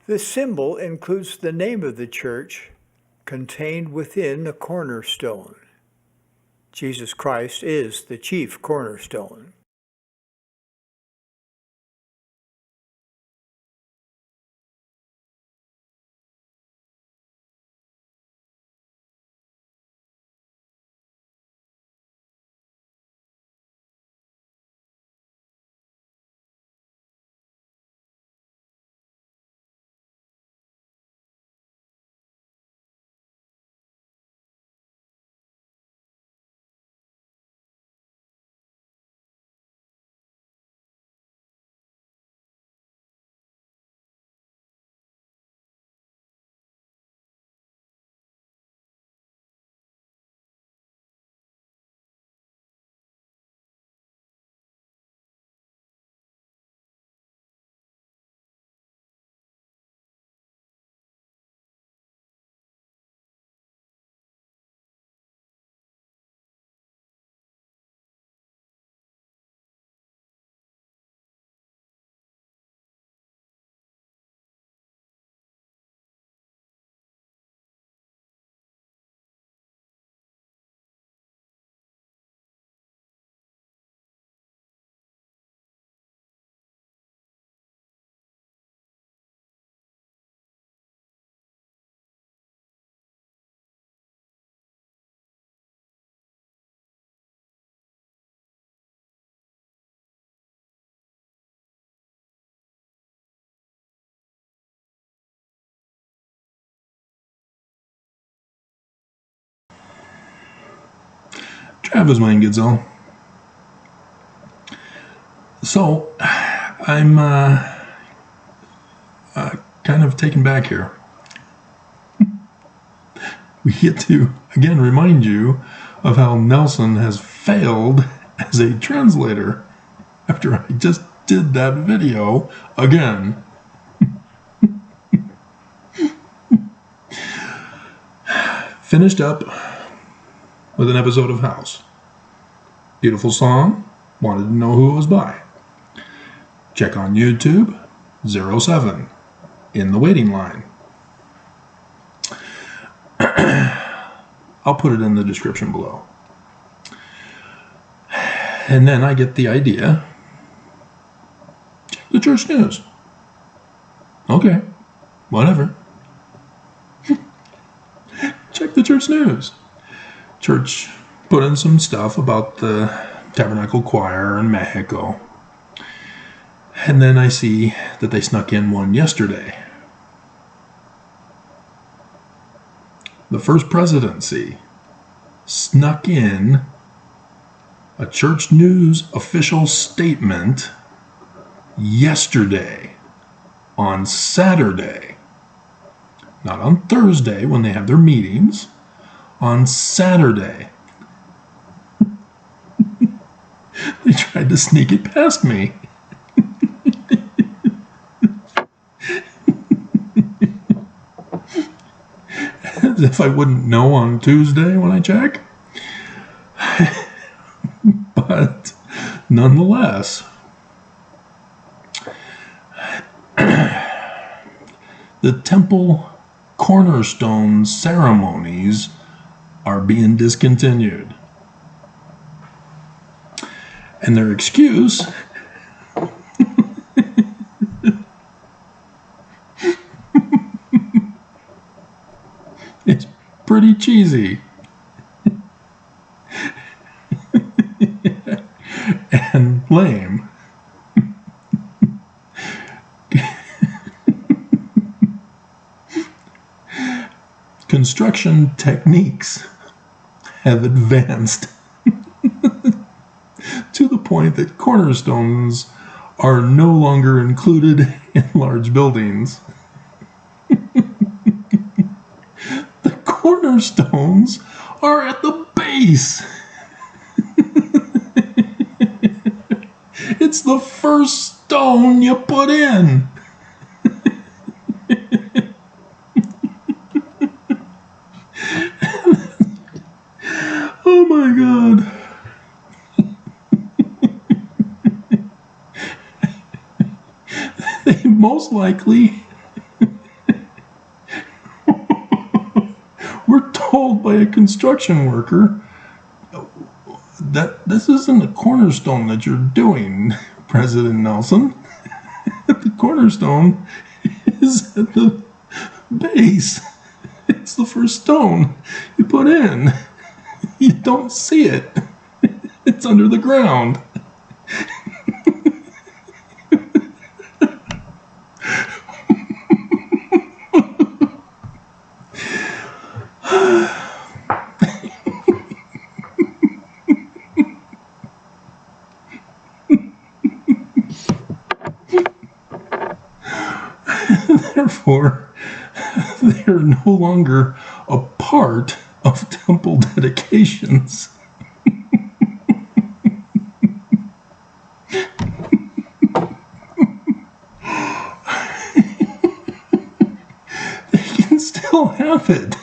The symbol includes the name of the church contained within the cornerstone. Jesus Christ is the chief cornerstone. Travis Wayne-Gitzel. So, I'm kind of taken back here. We get to, again, remind you of how Nelson has failed as a translator after I just did that video again. Finished up with an episode of House. Beautiful song. Wanted to know who it was by. Check on YouTube. 07. In the waiting line. I'll put it in the description below. And then I get the idea. Check the church news. Okay. Whatever. Check the church news. Church put in some stuff about the Tabernacle Choir in Mexico. And then I see that they snuck in one yesterday. The First Presidency snuck in a church news official statement yesterday, on Saturday. Not on Thursday when they have their meetings. On Saturday. They tried to sneak it past me. As if I wouldn't know on Tuesday when I check. But nonetheless, the temple cornerstone ceremonies are being discontinued. And their excuse it's pretty cheesy. And lame. Construction techniques have advanced to the point that cornerstones are no longer included in large buildings. The cornerstones are at the base. It's the first stone you put in. Oh my God. They most likely by a construction worker. That this isn't a cornerstone that you're doing, President Nelson. The cornerstone is at the base. It's the first stone you put in. You don't see it. It's under the ground. Therefore, they are no longer a part of temple dedications. They can still have it.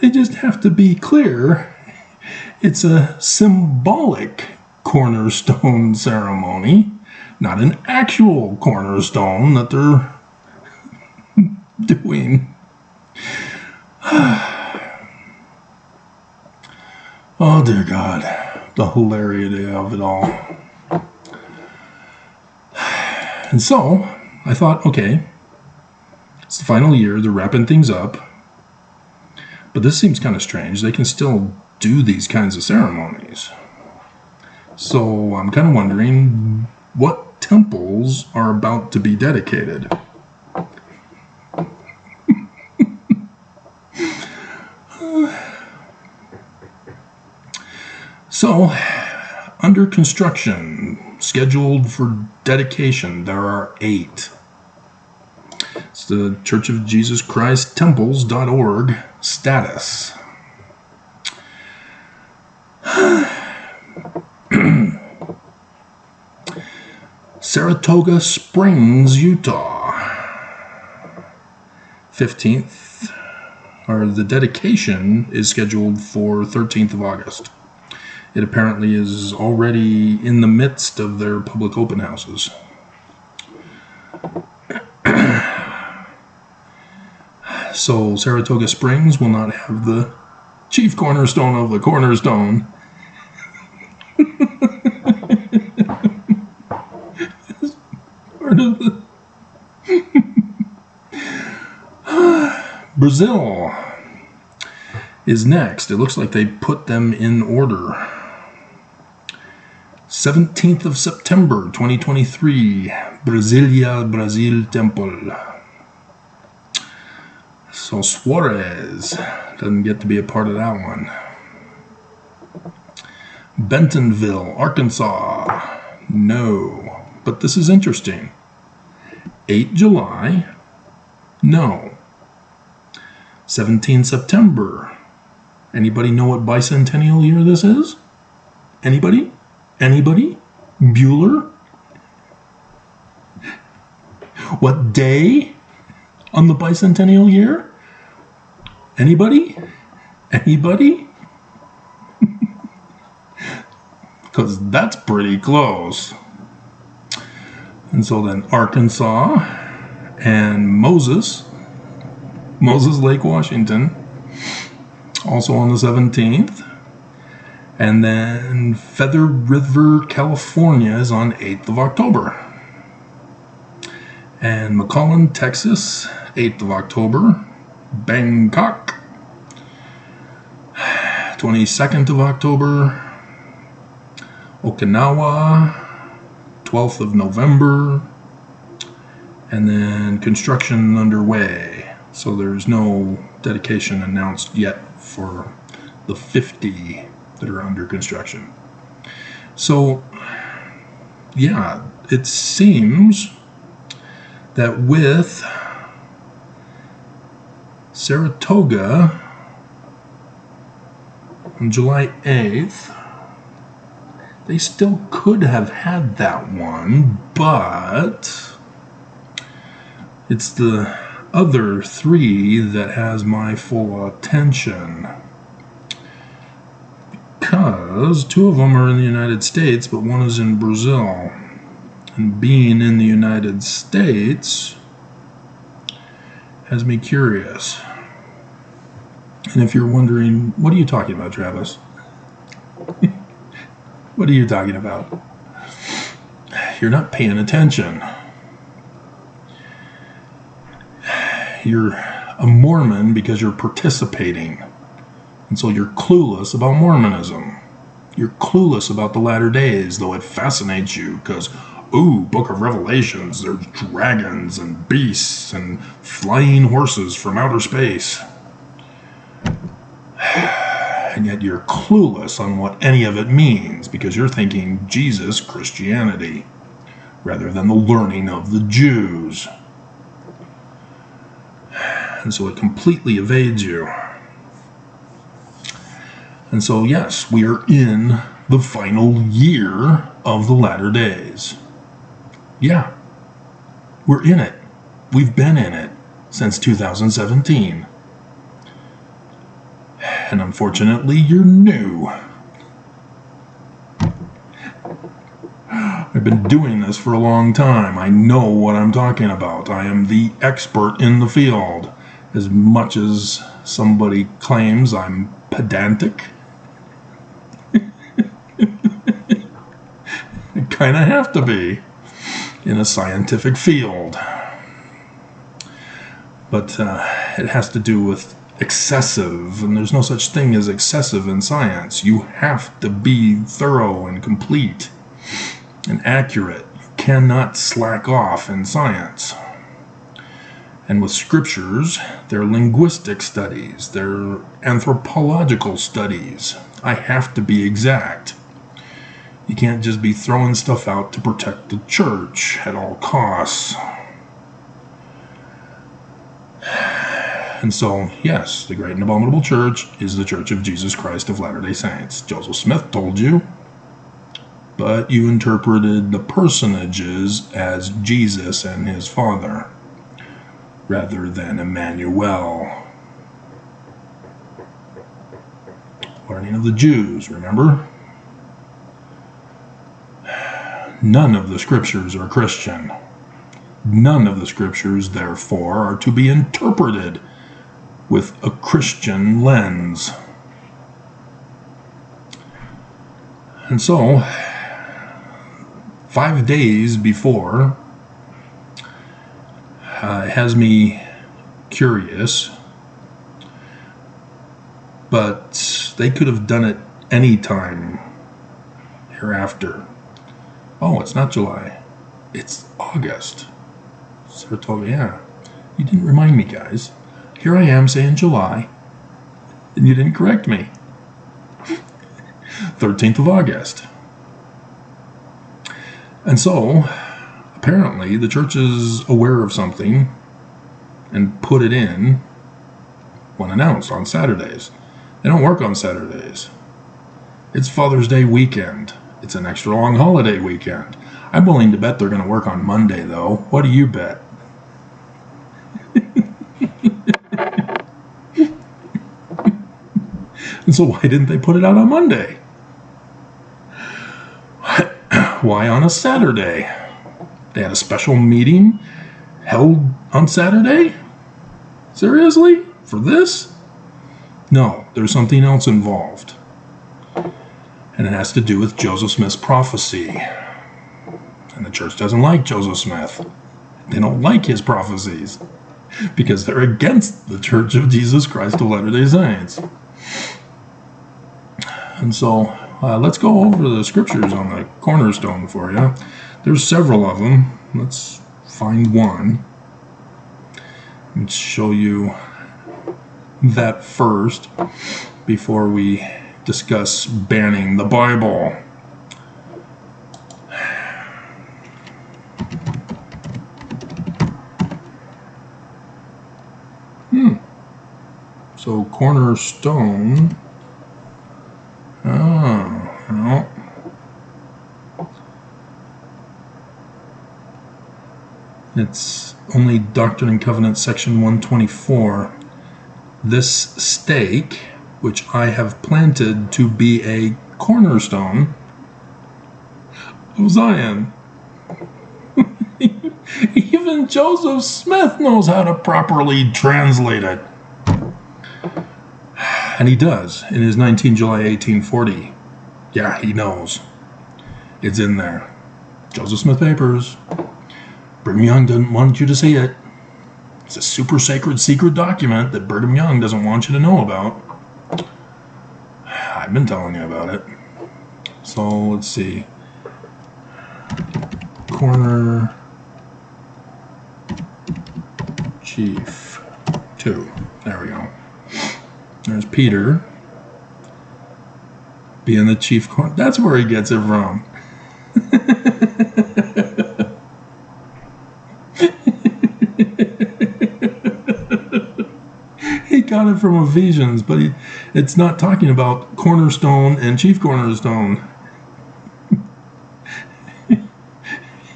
They just have to be clear. It's a symbolic cornerstone ceremony, not an actual cornerstone that they're doing. Oh dear God, the hilarity of it all. And so I thought, okay, it's the final year, they're wrapping things up, but this seems kind of strange. They can still do these kinds of ceremonies. So I'm kind of wondering what temples are about to be dedicated. So, under construction, scheduled for dedication, there are 8. It's the Church of Jesus Christ Temples.org status. Saratoga Springs, Utah. 15th, or the dedication is scheduled for 13th of August. It apparently is already in the midst of their public open houses. So Saratoga Springs will not have the chief cornerstone of the cornerstone. Part of the Brazil is next. It looks like they put them in order. 17th of September 2023, Brasilia, Brazil Temple. So Suarez doesn't get to be a part of that one. Bentonville, Arkansas. No. But this is interesting. 8 July. No. 17 September. Anybody know what bicentennial year this is? Anybody? Anybody? Bueller? What day on the bicentennial year? Anybody? Anybody? Because that's pretty close. And so then Arkansas and Moses Lake, Washington, also on the 17th. And then Feather River, California is on 8th of October. And McAllen, Texas, 8th of October. Bangkok, 22nd of October. Okinawa, 12th of November. And then construction underway. So there's no dedication announced yet for the 50 that are under construction. So, yeah, it seems that with Saratoga on July 8th, they still could have had that one, but it's the other 3 that has my full attention. Because 2 of them are in the United States, but 1 is in Brazil. And being in the United States, has me curious. And if you're wondering, what are you talking about, Travis? What are you talking about? You're not paying attention. You're a Mormon because you're participating. And so you're clueless about Mormonism. You're clueless about the latter days, though it fascinates you because, ooh, Book of Revelations, there's dragons and beasts and flying horses from outer space. And yet you're clueless on what any of it means because you're thinking Jesus Christianity rather than the learning of the Jews. And so it completely evades you. And so, yes, we are in the final year of the latter days. Yeah, we're in it. We've been in it since 2017. And unfortunately, you're new. I've been doing this for a long time. I know what I'm talking about. I am the expert in the field. As much as somebody claims I'm pedantic, I kind of have to be in a scientific field. But it has to do with excessive, and there's no such thing as excessive in science. You have to be thorough and complete and accurate. You cannot slack off in science. And with scriptures, they're linguistic studies, they're anthropological studies. I have to be exact. You can't just be throwing stuff out to protect the church at all costs. And so, yes, the Great and Abominable Church is the Church of Jesus Christ of Latter-day Saints. Joseph Smith told you, but you interpreted the personages as Jesus and his Father, rather than Emmanuel. Learning of the Jews, remember? None of the scriptures are Christian. None of the scriptures, therefore, are to be interpreted with a Christian lens. And so, 5 days before, it has me curious, but they could have done it any time hereafter. Oh, it's not July, it's August. Sarah told me, yeah, you didn't remind me, guys. Here I am saying July, and you didn't correct me. 13th of August. And so, apparently, the church is aware of something and put it in when announced on Saturdays. They don't work on Saturdays. It's Father's Day weekend. It's an extra long holiday weekend. I'm willing to bet they're going to work on Monday, though. What do you bet? And so why didn't they put it out on Monday? Why on a Saturday? They had a special meeting held on Saturday? Seriously? For this? No, there's something else involved. And it has to do with Joseph Smith's prophecy. And the church doesn't like Joseph Smith. They don't like his prophecies because they're against the Church of Jesus Christ of Latter-day Saints. And so let's go over the scriptures on the cornerstone for you. There's several of them. Let's find one and show you that first before we discuss banning the Bible. So cornerstone. Oh, no. It's only Doctrine and Covenants, section 124. This stake, which I have planted to be a cornerstone of Zion. Even Joseph Smith knows how to properly translate it. And he does in his 19 July 1840. Yeah, he knows. It's in there. Joseph Smith Papers. Brigham Young didn't want you to see it. It's a super sacred secret document that Brigham Young doesn't want you to know about. I've been telling you about it. So let's see. Corner Chief 2. There we go. There's Peter being the chief corner. That's where he gets it from. He got it from Ephesians, but it's not talking about cornerstone and chief cornerstone.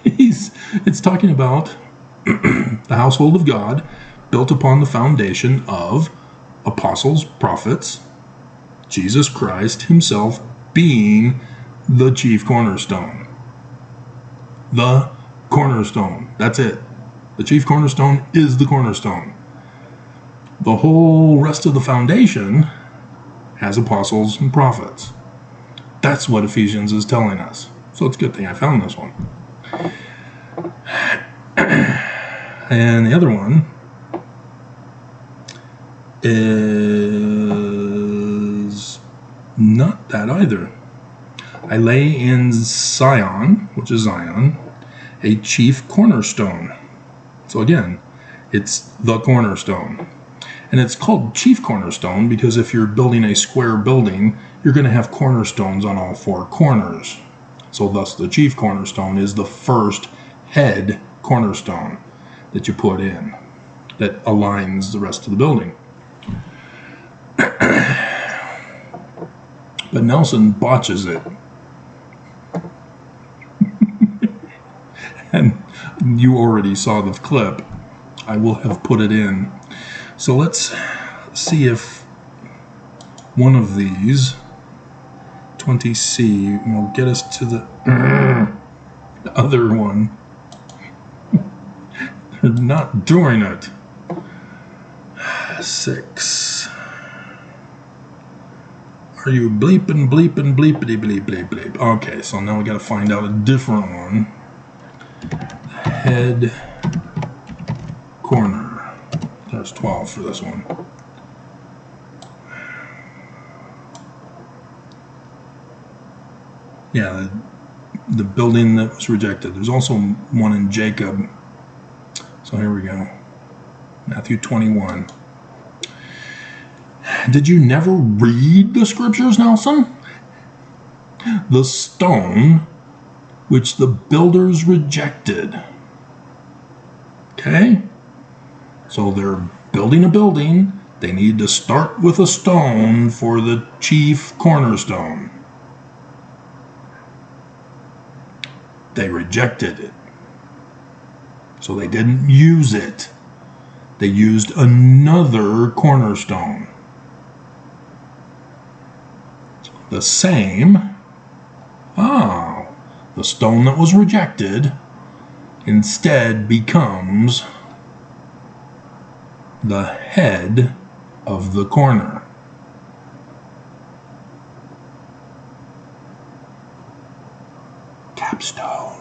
It's talking about the household of God built upon the foundation of apostles, prophets, Jesus Christ himself being the chief cornerstone. The cornerstone. That's it. The chief cornerstone is the cornerstone. The whole rest of the foundation has apostles and prophets. That's what Ephesians is telling us. So it's a good thing I found this one. And the other one is not that either. I lay in Zion, which is Zion, a chief cornerstone. So again, it's the cornerstone. And it's called chief cornerstone because if you're building a square building, you're going to have cornerstones on all four corners. So thus the chief cornerstone is the first head cornerstone that you put in that aligns the rest of the building. But Nelson botches it. And you already saw the clip. I will have put it in. So let's see if one of these, 20C, will get us to the other one. They're not doing it. 6. Are you bleeping, bleeping, bleepity, bleep, bleep, bleep? Okay, so now we got to find out a different one. Head corner. There's 12 for this one. Yeah, the building that was rejected. There's also one in Jacob. So here we go. Matthew 21. Did you never read the scriptures, Nelson? The stone which the builders rejected. Okay? So they're building a building. They need to start with a stone for the chief cornerstone. They rejected it. So they didn't use it. They used another cornerstone. The same. Oh, the stone that was rejected instead becomes the head of the corner. Capstone.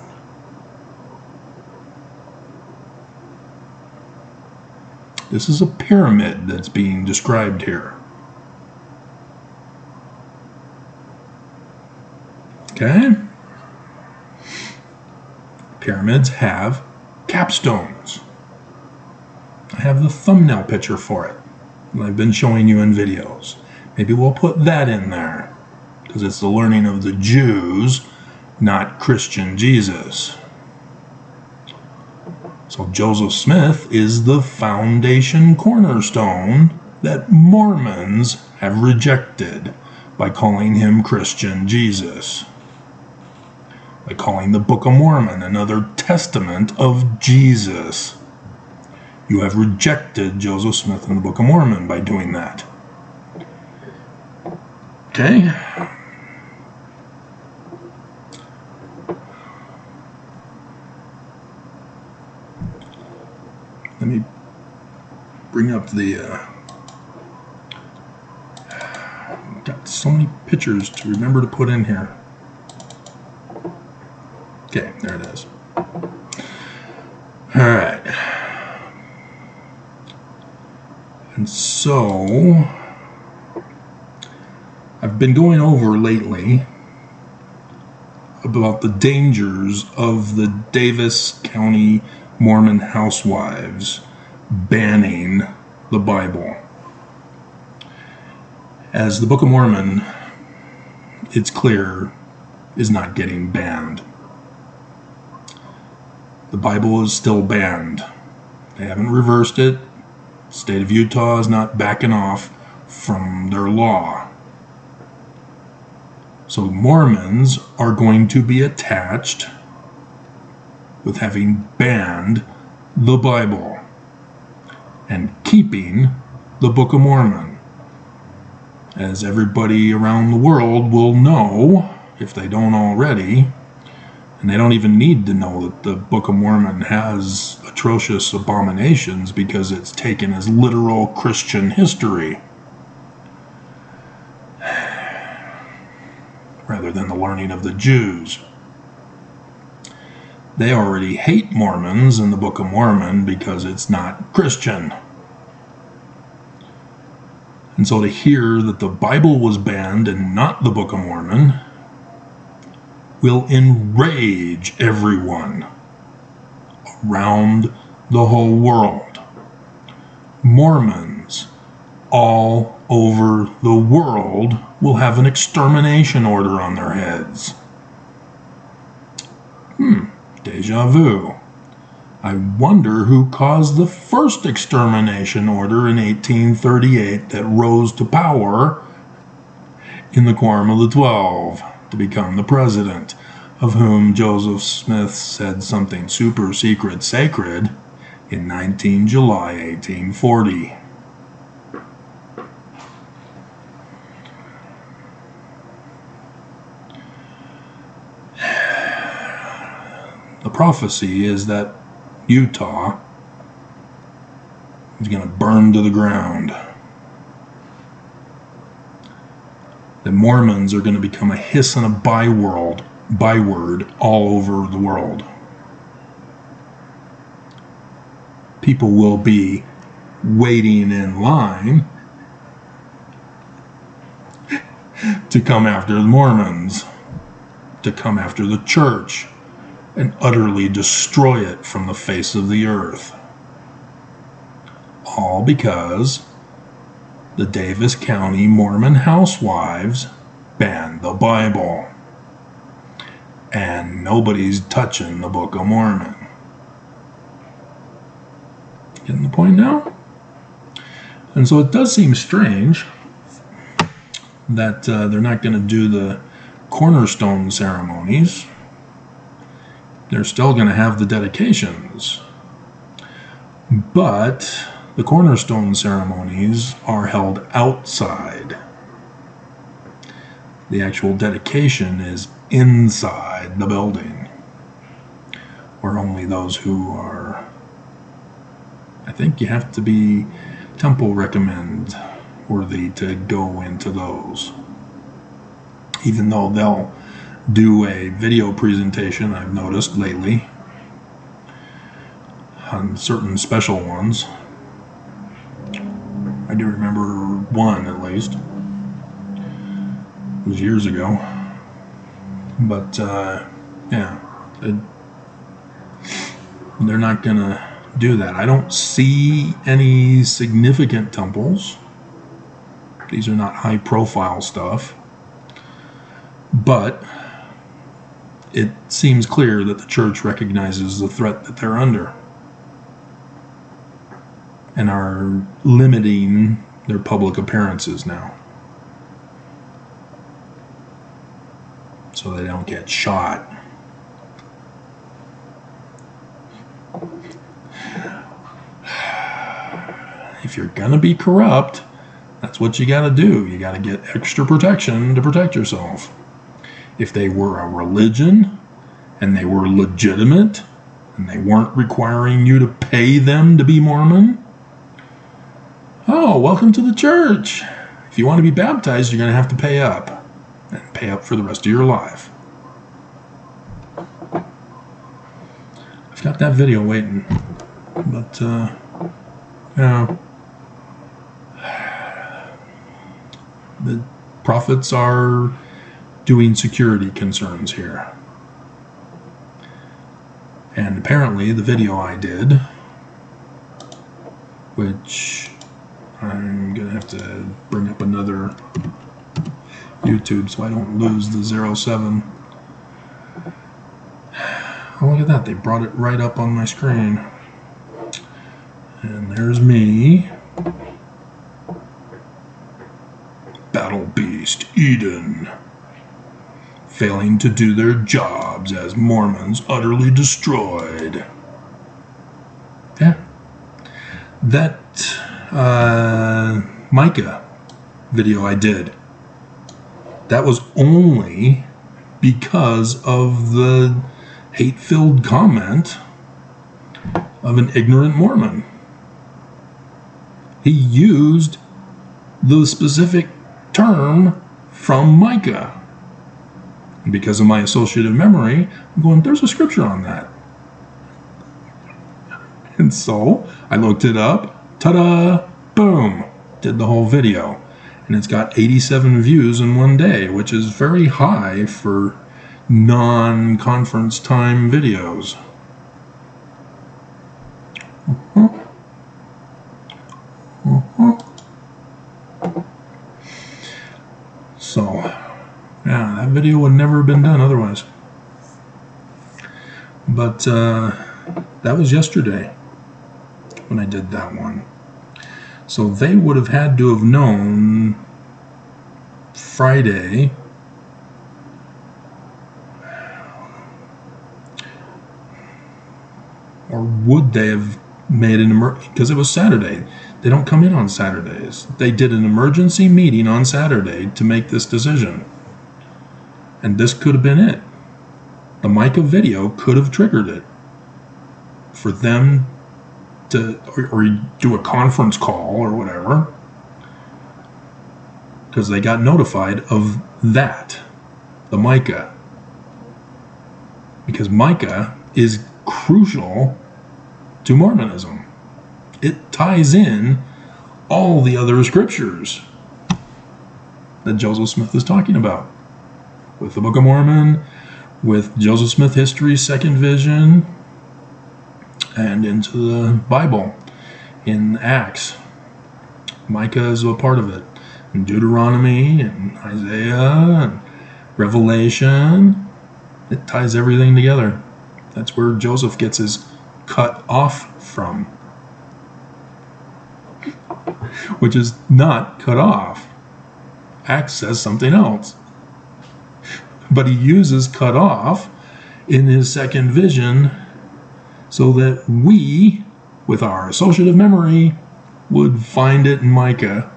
This is a pyramid that's being described here. Okay? Pyramids have capstones. I have the thumbnail picture for it that I've been showing you in videos. Maybe we'll put that in there because it's the learning of the Jews, not Christian Jesus. So Joseph Smith is the foundation cornerstone that Mormons have rejected by calling him Christian Jesus. By calling the Book of Mormon another testament of Jesus. You have rejected Joseph Smith and the Book of Mormon by doing that. Okay? up the... got so many pictures to remember to put in here. Okay, there it is. All right. And so, I've been going over lately about the dangers of the Davis County Mormon housewives banning the Bible. As the Book of Mormon, it's clear, is not getting banned. The Bible is still banned. They haven't reversed it. The state of Utah is not backing off from their law. So Mormons are going to be attached with having banned the Bible and keeping the Book of Mormon. As everybody around the world will know, if they don't already, and they don't even need to know that the Book of Mormon has atrocious abominations because it's taken as literal Christian history rather than the learning of the Jews. They already hate Mormons and the Book of Mormon because it's not Christian. And so to hear that the Bible was banned and not the Book of Mormon will enrage everyone around the whole world. Mormons all over the world will have an extermination order on their heads. Deja vu. I wonder who caused the first extermination order in 1838 that rose to power in the Quorum of the 12 to become the president, of whom Joseph Smith said something super secret sacred in 19 July 1840. The prophecy is that Utah is going to burn to the ground. The Mormons are going to become a hiss and a byword all over the world. People will be waiting in line to come after the Mormons, to come after the church, and utterly destroy it from the face of the earth. All because the Davis County Mormon housewives banned the Bible. And nobody's touching the Book of Mormon. Getting the point now? And so it does seem strange that they're not going to do the cornerstone ceremonies. They're still going to have the dedications. But the cornerstone ceremonies are held outside. The actual dedication is inside the building, where only those who are, I think you have to be temple recommend worthy to go into those. Even though they'll do a video presentation, I've noticed lately, on certain special ones. I do remember one at least. It was years ago. But, yeah, they're not going to do that. I don't see any significant temples. These are not high-profile stuff. But it seems clear that the church recognizes the threat that they're under and are limiting their public appearances now so they don't get shot. If you're gonna be corrupt, that's what you gotta do. You gotta get extra protection to protect yourself. If they were a religion and they were legitimate and they weren't requiring you to pay them to be Mormon, Oh, welcome to the church. If you want to be baptized, you're going to have to pay up. And pay up for the rest of your life. I've got that video waiting. But, the prophets are doing security concerns here. And apparently the video I did, which I'm going to have to bring up another YouTube so I don't lose the 07. Oh, look at that. They brought it right up on my screen. And there's me. Battle Beast Eden. Failing to do their jobs as Mormons utterly destroyed. Yeah. That Micah video I did, that was only because of the hate-filled comment of an ignorant Mormon. He used the specific term from Micah. And because of my associative memory, I'm going, there's a scripture on that. And so I looked it up, ta-da, boom, did the whole video. And it's got 87 views in one day, which is very high for non-conference time videos. So, yeah, that video would never have been done otherwise. But that was yesterday when I did that one. So they would have had to have known Friday, or would they have made an emergency, because it was Saturday. They don't come in on Saturdays. They did an emergency meeting on Saturday to make this decision. And this could have been it. The Micah video could have triggered it for them to, or do a conference call or whatever, because they got notified of that, the Micah. Because Micah is crucial to Mormonism. It ties in all the other scriptures that Joseph Smith is talking about, with the Book of Mormon, with Joseph Smith History's Second Vision, and into the Bible in Acts. Micah is a part of it. And Deuteronomy and Isaiah and Revelation. It ties everything together. That's where Joseph gets his cut off from. Which is not cut off. Acts says something else. But he uses cut off in his second vision so that we, with our associative memory, would find it in Micah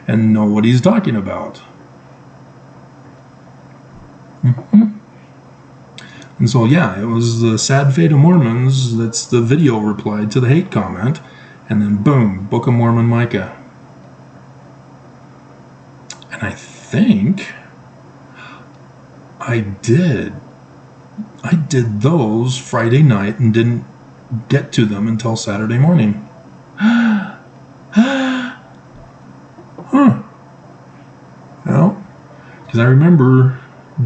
and know what he's talking about. And so, yeah, it was the sad fate of Mormons. That's the video reply to the hate comment. And then, boom, Book of Mormon Micah. And I think I did those Friday night and didn't get to them until Saturday morning. Well, because I remember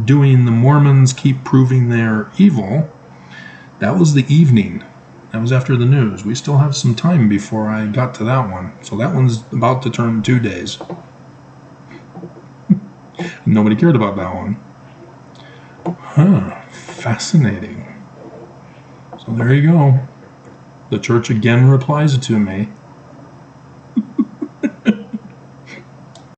doing the Mormons keep proving they're evil. That was the evening. That was after the news. We still have some time before I got to that one. So that one's about to turn 2 days. Nobody cared about that one. Fascinating. So there you go. The church again replies to me